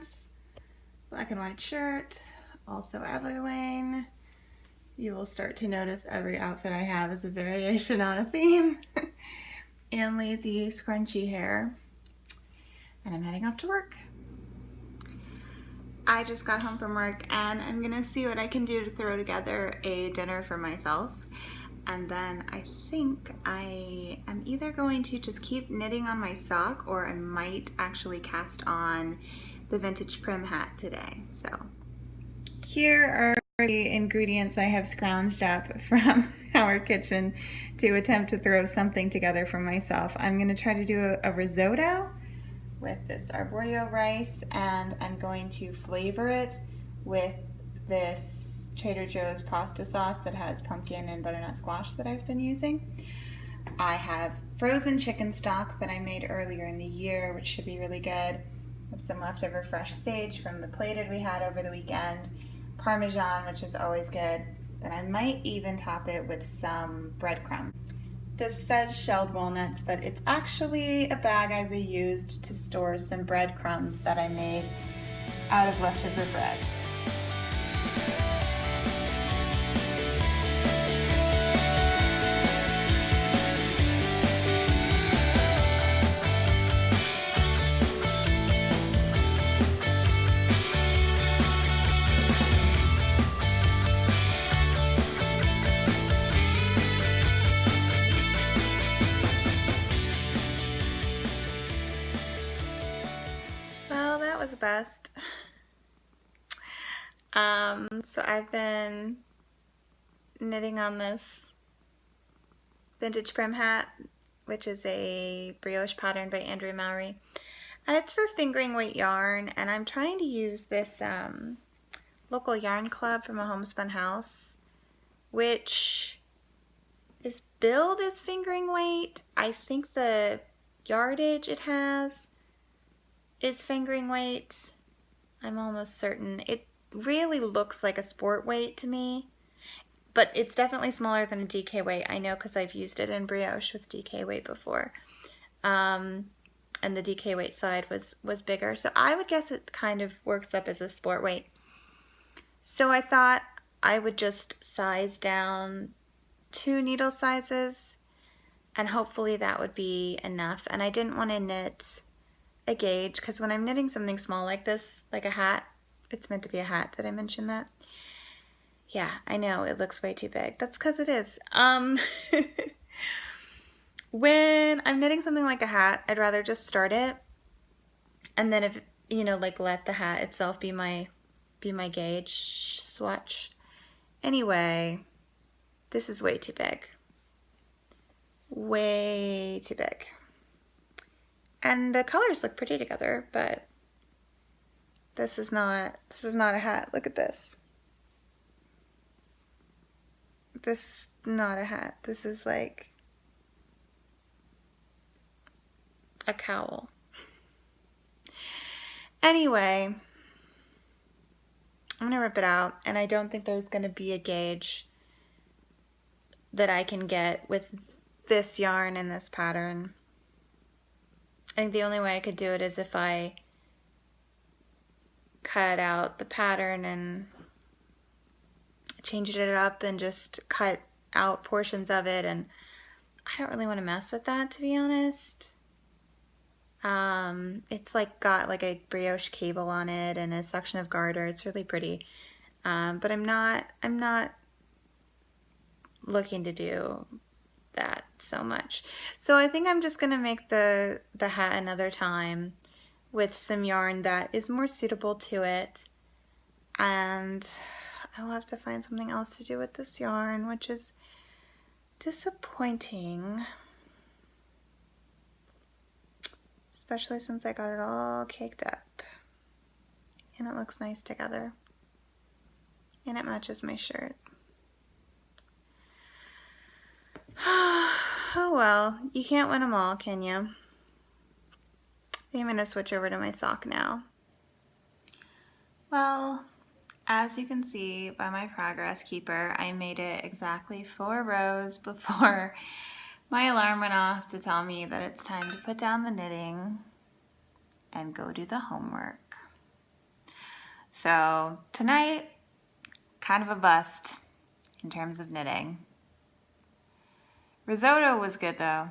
pants, black and white shirt, also Everlane. You will start to notice every outfit I have is a variation on a theme. And lazy scrunchy hair. And I'm heading off to work. I just got home from work and I'm gonna see what I can do to throw together a dinner for myself. And then I think I am either going to just keep knitting on my sock, or I might actually cast on the vintage prim hat today. So here are the ingredients I have scrounged up from our kitchen to attempt to throw something together for myself. I'm gonna try to do a risotto with this arborio rice, and I'm going to flavor it with this Trader Joe's pasta sauce that has pumpkin and butternut squash that I've been using. I have frozen chicken stock that I made earlier in the year, which should be really good. I have some leftover fresh sage from the plated we had over the weekend, Parmesan, which is always good, and I might even top it with some breadcrumbs. This says shelled walnuts, but it's actually a bag I reused to store some breadcrumbs that I made out of leftover bread. Well, that was the best. So I've been knitting on this vintage prim hat, which is a brioche pattern by Andrea Mowry, and it's for fingering weight yarn, and I'm trying to use this local yarn club from a homespun house, which is billed as fingering weight. I think the yardage it has is fingering weight. I'm almost certain. It really looks like a sport weight to me, but it's definitely smaller than a DK weight. I know because I've used it in brioche with DK weight before. And the DK weight side was bigger. So I would guess it kind of works up as a sport weight. So I thought I would just size down 2 needle sizes, and hopefully that would be enough. And I didn't want to knit a gauge, because when I'm knitting something small like this, like a hat, it's meant to be a hat. Did I mention that? Yeah, I know it looks way too big. That's because it is. When I'm knitting something like a hat, I'd rather just start it, and then if like let the hat itself be my gauge swatch. Anyway, this is way too big. Way too big. And the colors look pretty together, but this is not a hat. Look at this. This is not a hat. This is like a cowl. Anyway, I'm gonna rip it out, and I don't think there's gonna be a gauge that I can get with this yarn and this pattern. I think the only way I could do it is if I cut out the pattern and changed it up and just cut out portions of it, and I don't really want to mess with that, to be honest. It's like got like a brioche cable on it and a section of garter. It's really pretty, but I'm not looking to do that so much. So I think I'm just gonna make the hat another time with some yarn that is more suitable to it, and I'll have to find something else to do with this yarn, which is disappointing, especially since I got it all caked up, and it looks nice together, and it matches my shirt. Oh well, you can't win them all, can you? I think I'm gonna switch over to my sock now. Well, as you can see by my progress keeper, I made it exactly 4 rows before my alarm went off to tell me that it's time to put down the knitting and go do the homework. So tonight, kind of a bust in terms of knitting. Risotto was good though.